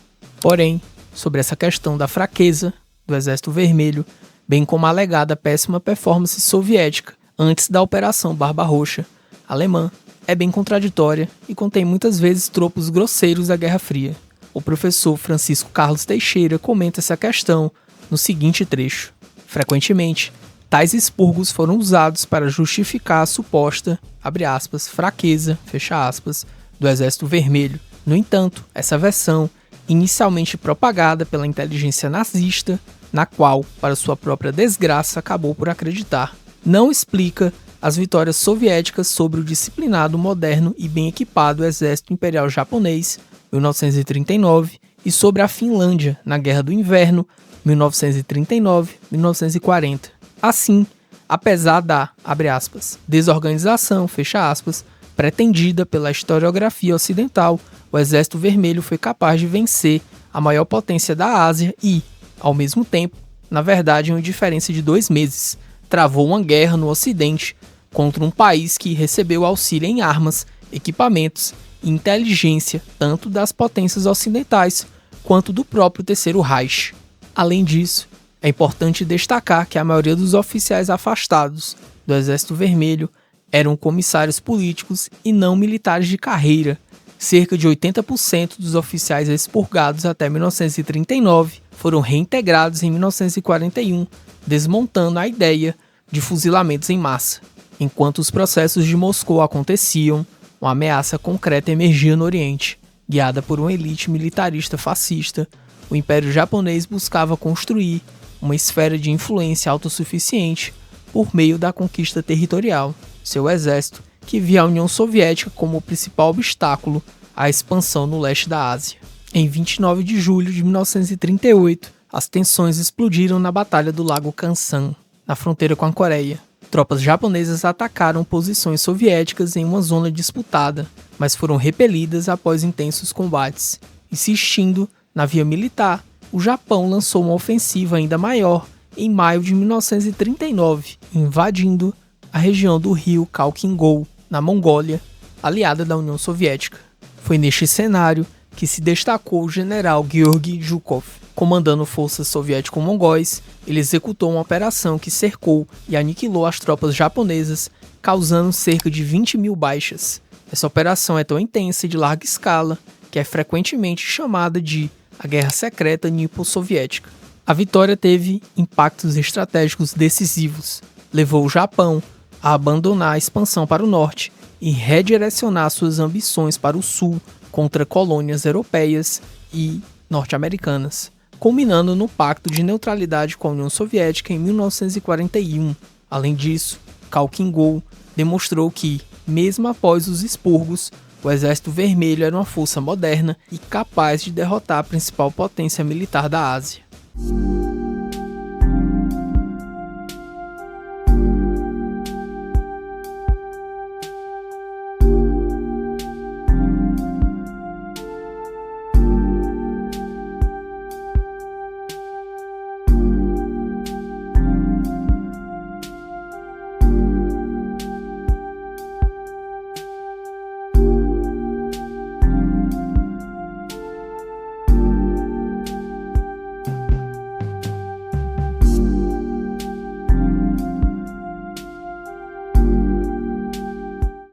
Porém, sobre essa questão da fraqueza do Exército Vermelho, bem como a alegada péssima performance soviética antes da Operação Barbarroxa alemã, é bem contraditória e contém muitas vezes tropos grosseiros da Guerra Fria. O professor Francisco Carlos Teixeira comenta essa questão no seguinte trecho: frequentemente, tais expurgos foram usados para justificar a suposta, abre aspas, fraqueza, fecha aspas, do Exército Vermelho. No entanto, essa versão, inicialmente propagada pela inteligência nazista, na qual, para sua própria desgraça, acabou por acreditar, não explica as vitórias soviéticas sobre o disciplinado, moderno e bem equipado Exército Imperial Japonês, 1939, e sobre a Finlândia, na Guerra do Inverno, 1939-1940. Assim, apesar da, abre aspas, desorganização, fecha aspas, pretendida pela historiografia ocidental, o Exército Vermelho foi capaz de vencer a maior potência da Ásia e, ao mesmo tempo, na verdade em uma diferença de 2 meses, travou uma guerra no Ocidente contra um país que recebeu auxílio em armas, equipamentos e inteligência tanto das potências ocidentais quanto do próprio Terceiro Reich. Além disso, é importante destacar que a maioria dos oficiais afastados do Exército Vermelho eram comissários políticos e não militares de carreira. Cerca de 80% dos oficiais expurgados até 1939 foram reintegrados em 1941, desmontando a ideia de fuzilamentos em massa. Enquanto os processos de Moscou aconteciam, uma ameaça concreta emergia no Oriente. Guiada por uma elite militarista fascista, o Império Japonês buscava construir uma esfera de influência autossuficiente por meio da conquista territorial. Seu exército, que via a União Soviética como o principal obstáculo à expansão no leste da Ásia. Em 29 de julho de 1938, as tensões explodiram na Batalha do Lago Khansan, na fronteira com a Coreia. Tropas japonesas atacaram posições soviéticas em uma zona disputada, mas foram repelidas após intensos combates. Insistindo na via militar, o Japão lançou uma ofensiva ainda maior em maio de 1939, invadindo a região do rio Khalkhin-Gol, na Mongólia, aliada da União Soviética. Foi neste cenário que se destacou o general Georgy Zhukov. Comandando forças soviético-mongóis, ele executou uma operação que cercou e aniquilou as tropas japonesas, causando cerca de 20.000 baixas. Essa operação é tão intensa e de larga escala que é frequentemente chamada de a Guerra Secreta Nipo-Soviética. A vitória teve impactos estratégicos decisivos. Levou o Japão a abandonar a expansão para o norte e redirecionar suas ambições para o sul contra colônias europeias e norte-americanas, culminando no Pacto de Neutralidade com a União Soviética em 1941. Além disso, Khalkhin-Gol demonstrou que, mesmo após os expurgos, o Exército Vermelho era uma força moderna e capaz de derrotar a principal potência militar da Ásia.